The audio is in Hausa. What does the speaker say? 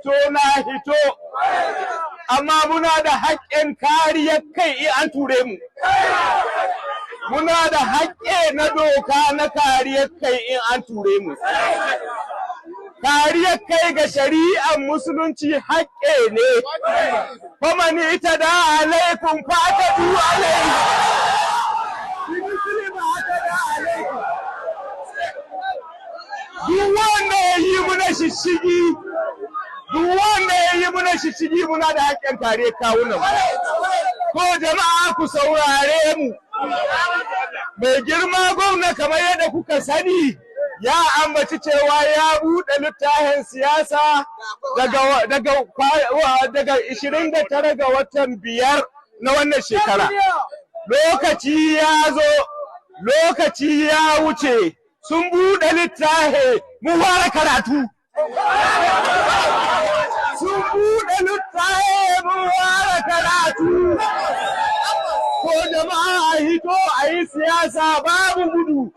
hito na hito, amma muna da haƙƙin kariyar kai in an ture mu. Muna da haƙƙi na doka na kariyar kai in an ture mu. Kariyar kai ga shari'ar musulunci haƙƙi ne. Faman ita da alaikum fatadu alaihi. Duk wanda ya yi muna shishigi, muna da haƙƙin kare kawunan. Ko jama'a ku saurare mu. Mai girma gwamna kamar yadda kuka sani ya ambaci cewa ya buɗe littafin siyasa daga 29 ga watan 5 na wannan shekara. Lokaci ya zo, lokaci ya wuce. Sun buɗe littafi mu fara karatu. Sun buɗe littafi mu fara karatu. Ko jama'a hito a yi siyasa babu gudu.